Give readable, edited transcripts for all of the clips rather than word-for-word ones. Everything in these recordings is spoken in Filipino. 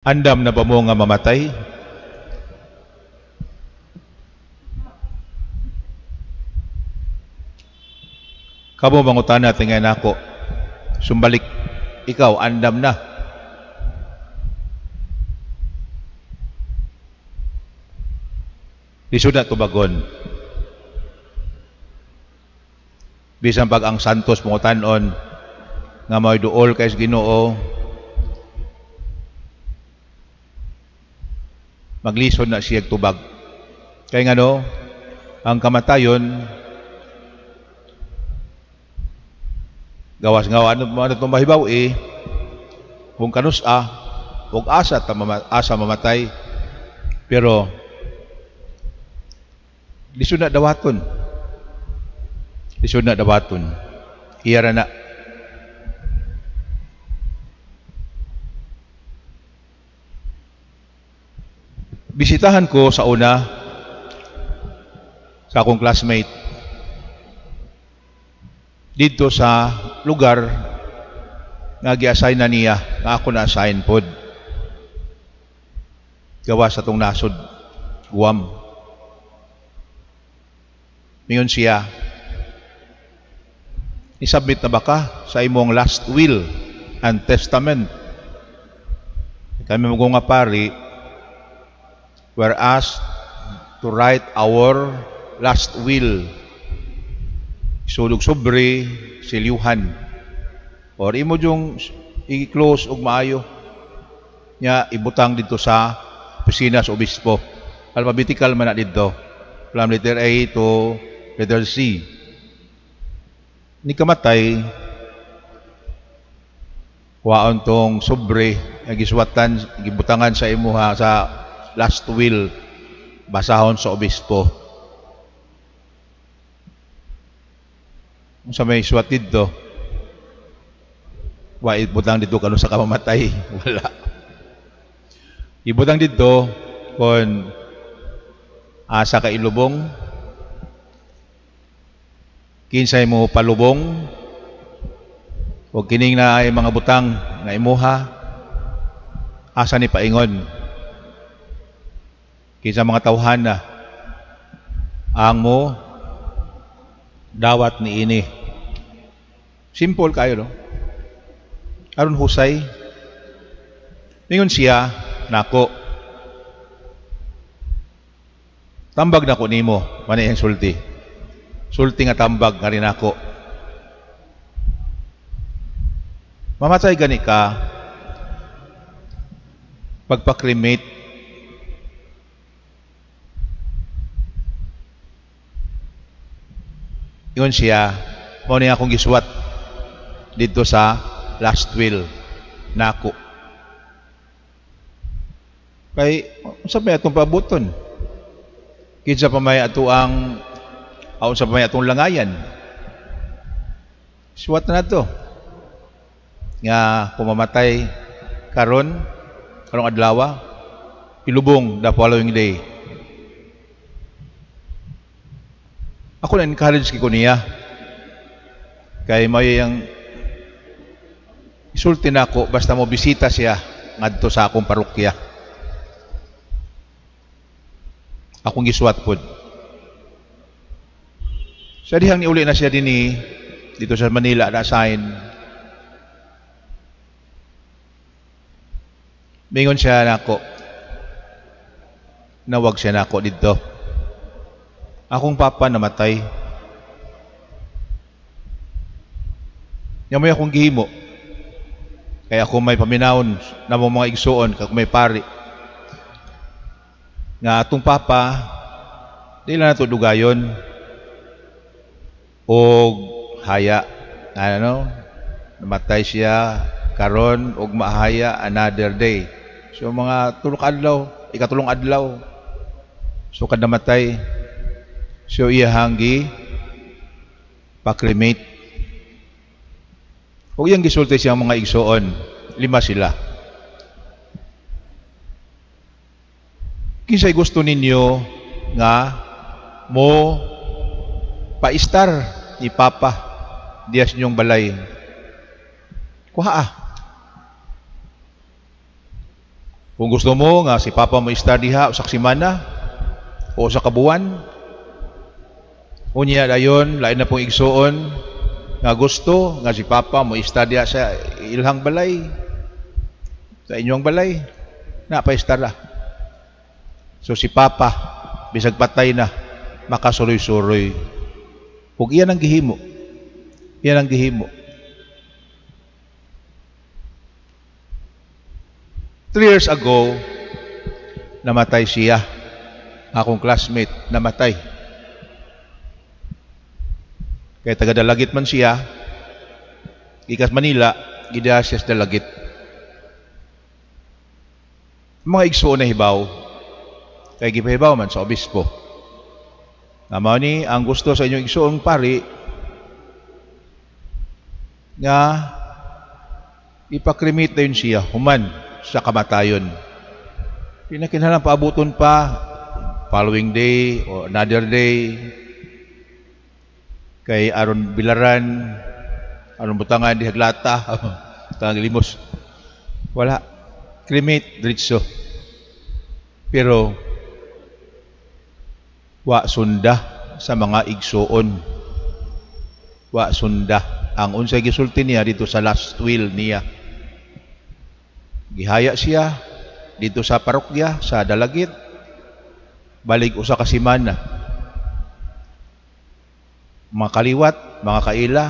Andam na ba mo nga mamatay? Kamo mangutana tingay nako. Sumbalik ikaw andam na. Lisod na tubagon. Bisan pag ang Santos mangutanon nga may duol kay Ginoo, maglisod na siya tubag. Kaya nga no, ang kamatayon, gawas-gawa ano itong mahibaw kung kanusa, huwag asa mamatay, pero lisod na dawaton. Lisod na dawaton. Iyara na. Bisitahan ko sa una sa akong classmate dito sa lugar nga gi-assign na niya nga ako na-assign pod gawa sa tong nasod Guam. Mingon siya, isubmit na ba ka sa imong last will and testament? Kami mga nga pari, we're asked to write our last will. Sulog sobre, silyuhan. Or imo yung i-close og maayo. Nya ibutang dito sa opisina sa obispo. Alphabetical man na dito. From letter A to letter C. Ni kamatay, waon tong sobre, giswatan, gibutangan sa imuha sa last will, basahon sa obispo. Sa may suwat dito, wait butang dito kano sa kamamatay, wala. Ibutang dito kon asa ka ilubong, kinsay mo palubong, o kining na ay mga butang nga imuha, asa ni paingon. Kinsa mga tawhan na ang mo dawat ni ini. Simple kayo, no? Aron husay. Mingon siya, nako, tambag na ko nimo, mani ang sulti. Sulti nga tambag nga rin ako. Mamatay gani ka, pagpa-cremate, yun siya, mao ni akong giswat dito sa last will nako. Kay unsa may atong pabuton? Kinsa pa may atuang unsa pa may atong langayan? Suwat na to. Nga pumamatay karong adlaw, pilubong the following day. Ako na encourage ko niya. Kay may yang isulti na ako basta mo bisita siya ngadto sa akong parokya. Akong giswat pod. Sa dihang niuli na siya dinhi dito sa Manila na-assign. Mingon siya nako. Nawag siya nako dito. Akong papa namatay. Yamoy akong gihimo. Kaya ako may paminawon na mga igsuon, kag may pari. Nga atong papa, di lang nato dugayon. O haya, ano, namatay siya karon og mahaya another day. So mga ikatulong adlaw. So kad namatay, so iyahang pa-cremate. Huwag yung gisulti siyang mga igsoon. 5 sila. Kinsay gusto ninyo nga mo paistar ni Papa dias ninyong balay? Kuha Kung gusto mo nga si Papa mo istadiha sa simana o sa kabuan, unya dayon lain na pong igsuon nga gusto nga si Papa mo istadiha sa ilhang balay, sa inyong balay, napaistara. So si Papa, bisag patay na, makasuroy-suroy. Kung iyan ang gihimo, iyan ang gihimo. 3 years ago, namatay siya. Akong classmate, namatay. Kaya taga-Dalagit man siya, ikas Manila, gidya siya sa Dalagit. Mga igsuon na hibaw, kaya gipahibaw man sa obispo. Namaw ni, ang gusto sa inyong igsuong pari, nga ipakrimit na yun siya, human sa kamatayon. Pinakinhalang paabuton pa, following day o another day, kay aron bilaran, aron butangan di haglata, tangang limos. Wala. Cremate, diretso. Pero, wa sunda sa mga igsuon. Wa sunda. Ang unsay gisulti niya dito sa last will niya. Gihaya siya dito sa parokya, sa Dalagit, balik usa ka semana. Mga kaliwat, mga kaila,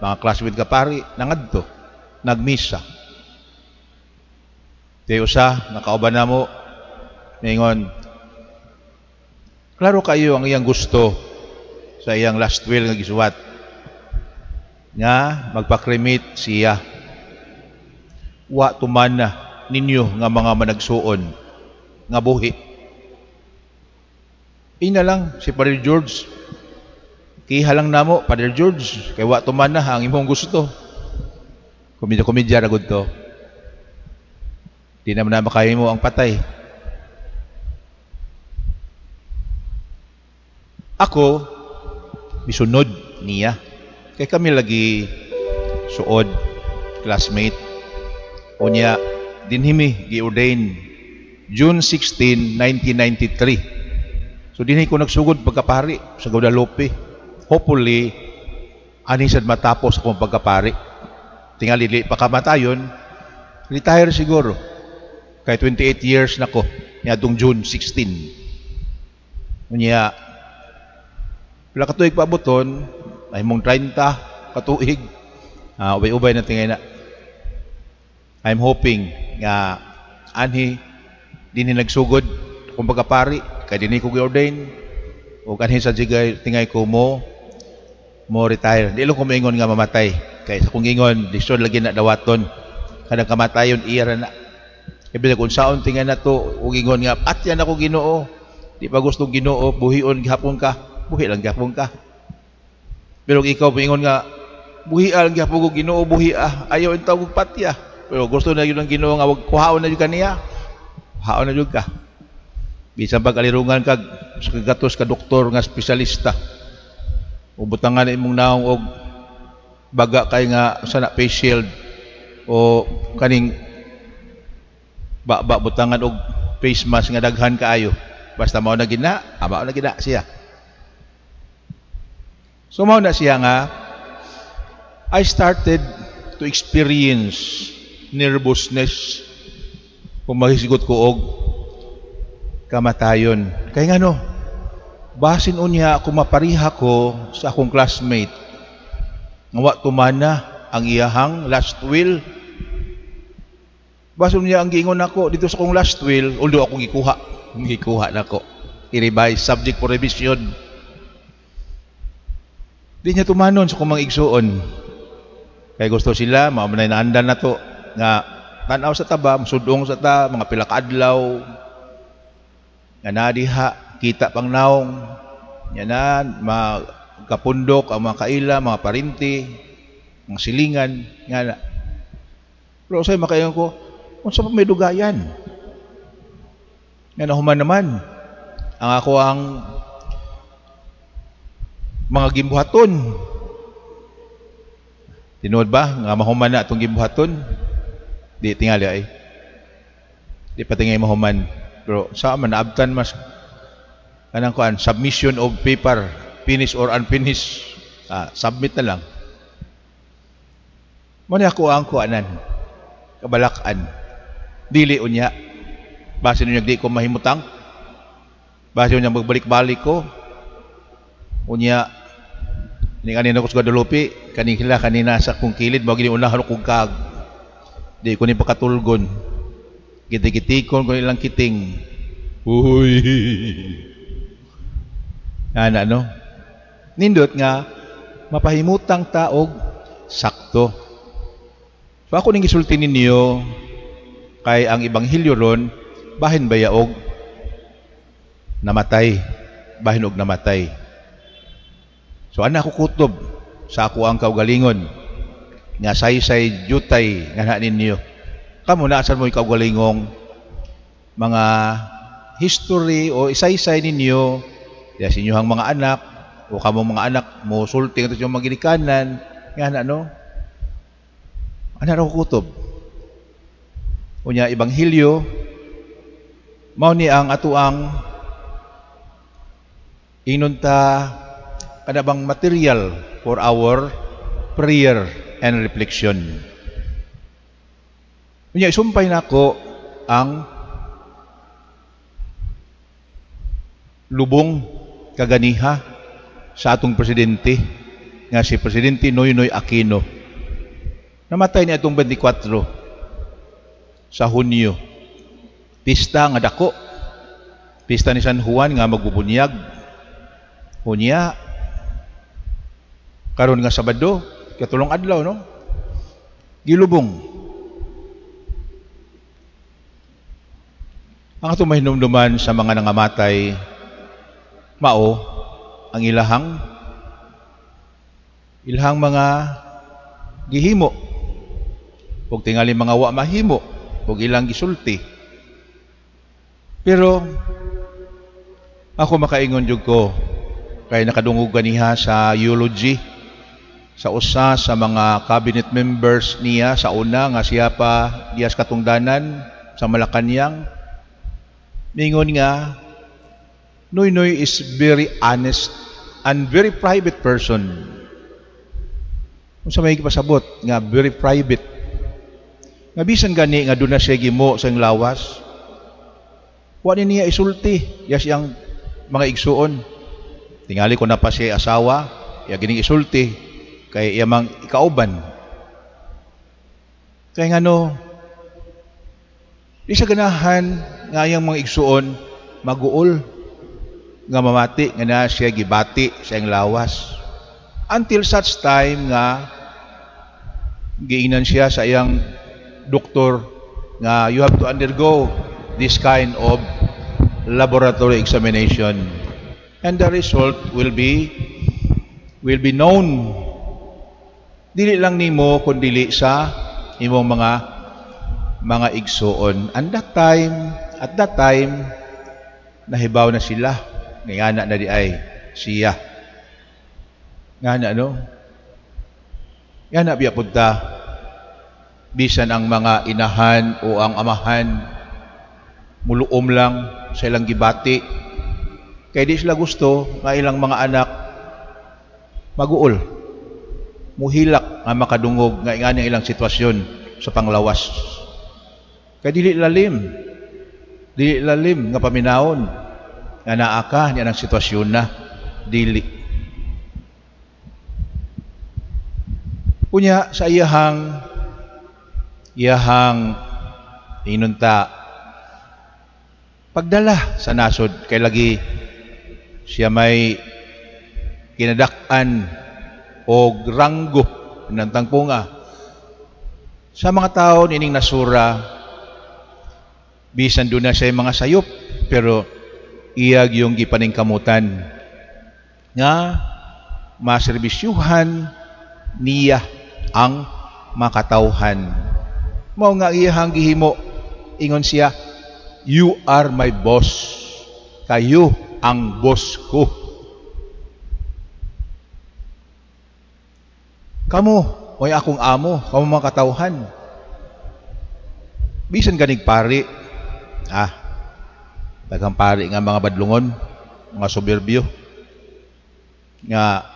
mga classmate kapari, nangadto, nagmisa. Tayo usa, nakauban na mo, ningon, klaro kayo ang iyang gusto sa iyang last will nga gisuwat. Nga, magpakremate siya. Wa tumana ninyo nga mga managsuon nga buhi. Ina lang si Father George, kiha lang namo Father George, kay wa tumana ang imong gusto. Komedya ra gud to. Di naman na makain mo ang patay. Ako misunod niya, kay kami lagi suod, classmate. Unya, dinhimi, gi-ordain, June 16, 1993. So, dinhi ko nagsugod pagkapari sa Guadalupe. Hopefully, anisad matapos akong pagkapari. Tingali pa kamatayon, retire siguro. Kaya 28 years na ko, niyadong June 16. Unya, pila katuig paaboton, ay mong 30 katuig, ubay-ubay na tingay na. I'm hoping nga anhi dinhi nagsugod kung pagkapari kay dinhi ko gi-ordain o kanhi sa jigay tingay ko mo retire. Di lang ko maingon nga mamatay kay sa kung ingon lisod lagi na dawaton kadang kamatayon iya ra na. Ibig kung saon tingay na to ug ingon nga atyan ako Ginoo. Di pa gustong Ginoo buhion gihapon ka. Buhi lang gihapon ka. Pero ikaw maingon nga buhi lang gihapon ko Ginoo buhi ayaw intaw og patya. Pero gusto na yun ang Ginoo nga wag kuhaon na yun kaniya. Kuhaon na yun ka. Bisan pag-alirungan ka sa kagatos ka doktor nga espesyalista. Ubutangan na imong naong og baga kay nga sana face shield o kaning butangan og face mask nga daghan kaayo. Basta mao na gina, mao na gina siya. So mao na siya nga I started to experience nervousness kung mahisigot ko og kamatayon. Kaya nga no, basin unya ako mapariha ko sa akong classmate nga wa tumana ang iyahang last will. Basin unya ang giingon ako dito sa akong last will, although ako gikuha nako. I-revise, subject for revision. Di niya tumanon sa akong mga igsuon. Kaya gusto sila, mga naandan na to, nga tanaw sa taba, sudong sa ta, mga pila ka adlaw, nga nadiha, kita pang naong, yan na, mga kapundok, ang mga kaila, mga parinti, mga silingan, nga na. Pero sa'yo makayon ko, kung sa may dugayan, nga nahuman naman, ang ako ang mga gimbuhaton. Tinuod ba nga mahuman na itong gimbuhaton? Di tingali ay. Di pati nga mahuman. Pero sa man naabtan mas kanang kuan submission of paper, finished or unfinished. Submit na lang. Mo ni ako ang kuanan. Kabalakan. Dili unya. Base niya di ko mahimutang. Base niya magbalik-balik ko. Unya ni kanina ko sa Guadalupe, kanina sa kong kilid mo gini unahan kong kag. Di ko ni pakatulgon. Giti-gitikon ko nilang kiting. Uy. No? Nindot nga mapahimutang taog sakto. So ako ning gisulti ninyo kay ang ebanghelyo ron bahin bayaog namatay, bahin og namatay. So ana ko kutob sa ako ang kaugalingon nga saysay jutay nga ninyo. Kamo na asan mo kaugalingong mga history o isaysay ninyo ya sa inyong mga anak o kamo mga anak mo sulti nga yung maginikanan nga ano ana ra ko kutob. Unya ebanghelyo mao ni ang atuang inunta kanabang material for our prayer and reflection. Unya isumpay nako ang lubong kaganiha sa atong presidente nga si Presidente Noynoy Aquino. Namatay niya itong 24 sa Hunyo. Pista nga dako. Pista ni San Juan nga magbubunyag. Unya karon nga Sabado, katulong adlaw no. Gilubong. Ang atong mahinumduman sa mga nangamatay mao ang ilahang mga gihimo ug tingali mga wa mahimo ug ilang gisulti. Pero ako makaingon jud ko kay nakadungog ganiha sa eulogy sa usa sa mga cabinet members niya sa una nga siya pa Diaz Katungdanan sa Malacañang. Mingon nga Noynoy is very honest and very private person. Kung sa may pasabot nga very private. Nga bisan gani nga doon na siya gimo sa lawas. Wa niya isulti ya siyang mga igsuon. Tingali ko na pa siya asawa, ya gining isulti kay iyang ikauban. Kaya nga no, di sa ganahan nga iyang mga igsuon maguol nga mamati nga na siya gibati sa iyang lawas until such time nga giingnan siya sa iyang doktor nga you have to undergo this kind of laboratory examination and the result will be known dili lang nimo kundi sa imong mga igsuon. And at that time nahibaw na sila ngana na di ay siya ngana no ngana biya punta bisan ang mga inahan o ang amahan muluom lang sa ilang gibati kay di sila gusto nga ilang mga anak maguol muhilak nga makadungog nga ingani ilang sitwasyon sa panglawas kay dili lalim nga paminawon nga naa ka niya ng sitwasyon na dili. Unya sa iyahang inunta pagdala sa nasod kay lagi siya may kinadak-an o ranggo ng tangpunga sa mga tao nining nasura bisan doon na siya mga sayop pero iyag yung gipaningkamutan nga maserbisyuhan niya ang makatauhan. Mao nga iyang gihimo ingon siya, you are my boss. Kayo ang boss ko. Kamo oy akong amo, kamo makatauhan. Bisan ganig pari daghang pari nga mga badlungon, mga soberbyo nga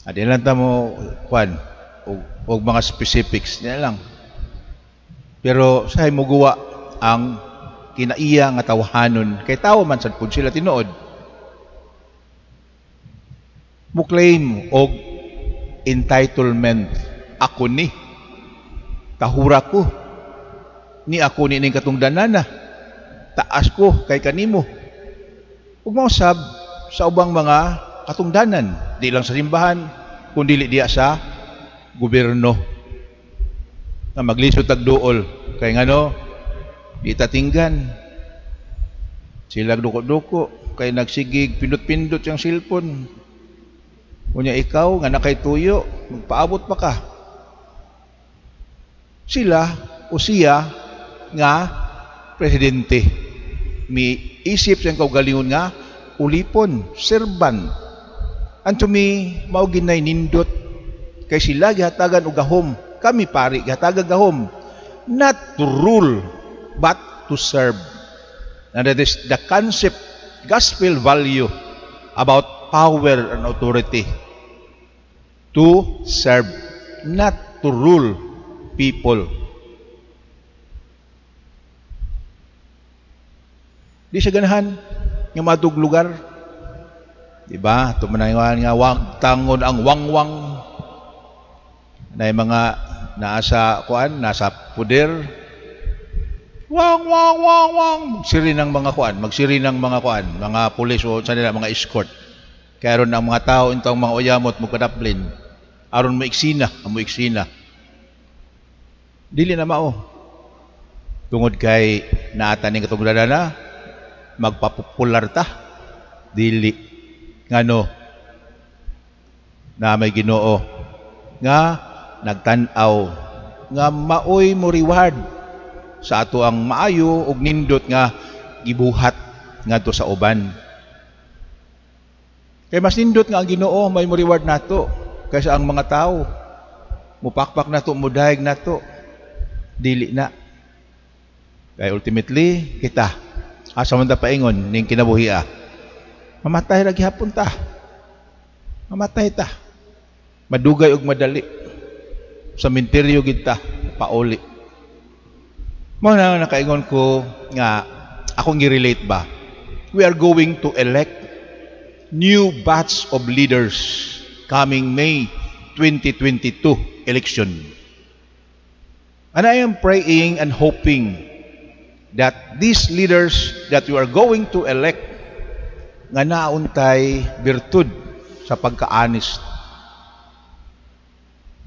adilan ta mo kwan og mga specifics niya lang. Pero sahay mo guwa ang kinaiya nga tawhanon kay tawo man sad pud sila tinuod. Mo claim og entitlement, ako ni kahura ko ni ako ni ning katungdanana, taas ko kay kanimo. Ug mausab sa ubang mga katungdanan, di lang sa simbahan kundi diya sa gobyerno na maglisod tag duol kay ngano di tatinggan sila duko-duko kay nagsigig pindot-pindot yung cellphone. Kunya ikaw nga nakay tuyo, magpaabot pa ka. Sila o siya nga presidente, mi isip siyang kaugalingon nga ulipon, serban. Anto mi mao ginay nindot kay sila gihatagan og gahom, kami pari gihatagan gahom, not to rule but to serve. And that is the concept, gospel value about power and authority. To serve, not to rule people. Di siya ganahan nga madug lugar. Diba? Tumanaywan nga wag tangon ang wangwang na mga nasa kuan, nasa puder. Wang wang wang wang magsiri ng mga kuan, magsiri ng mga kuan, mga pulis o sa nila mga escort. Kaya ron ang mga tao intong mga uyamot mo kadaplin. Aron mo iksina, dili na mao. Tungod kay naata ning katungdanana magpapopular ta. Dili ngano na may Ginoo nga nagtan-aw nga maoy mo reward sa ato ang maayo ug nindot nga gibuhat ngadto sa uban. Kay mas nindot nga ang Ginoo may mo reward nato kaysa ang mga tao mupakpak nato, mudayeg nato. Dili na. Kay ultimately kita asa man ta paingon ning kinabuhi mamatay ra gihapon ta. Mamatay ta. Madugay og madali. Sa minteryo gid ta pauli. Mo na nakaingon ko nga akong gi-relate ba. We are going to elect new batch of leaders coming May 2022 election. And I am praying and hoping that these leaders that we are going to elect nga nauntay birtud sa pagka-honest.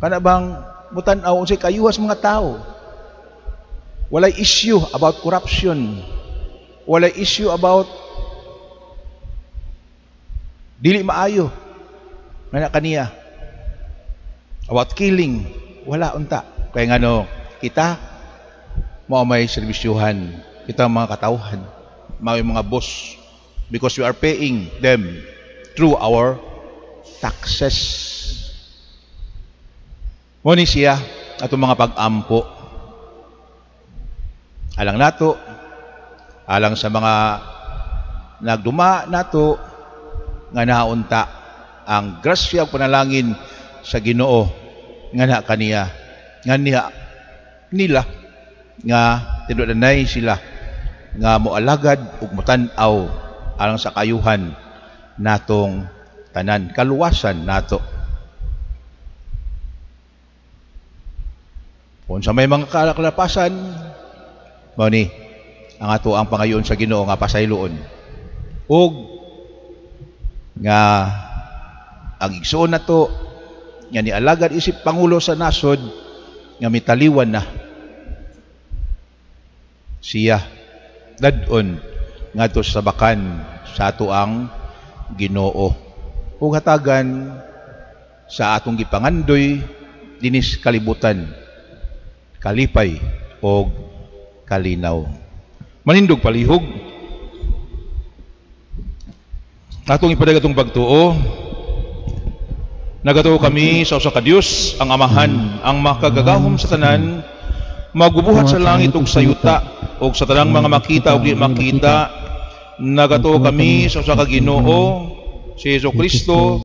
Kana bang mutan-aw unsay kayuhas mga tao. Walay issue about corruption. Walay issue about dili maayo. Nga kaniya. About killing. Wala unta. Kaya ngano, kita mao may serbisyuhan. Kita mga katawhan. May mga boss. Because we are paying them through our taxes. Muni siya atong mga pag-ampo. Alang nato, alang sa mga nagduma nato, nga naunta ang grasya ug panalangin sa Ginoo nga na kaniya, nga nila nga tinudanay sila nga moalagad ug motan-aw alang sa kayuhan natong tanan, kaluwasan nato. Kung sa may mga kalapasan, mao ni ang ato ang pangayoon sa Ginoo nga pasayloon. Ug nga ang igsoon nato nga ni alagad isip pangulo sa nasod nga mitaliwan na siya dadon ngadto sa bakan sa ato ang Ginoo ug hatagan sa atong gipangandoy dinis kalibutan, kalipay o kalinaw. Manindog palihog atong ipadagatong pagtuo. Nagatuo kami sa usa ka Dios, ang Amahan, ang makagagahom sa tanan, magubuhat sa langit ug sa yuta, ug sa tanang mga makita ug di makita, nagato kami sa usa ka Ginoo si Jesu Kristo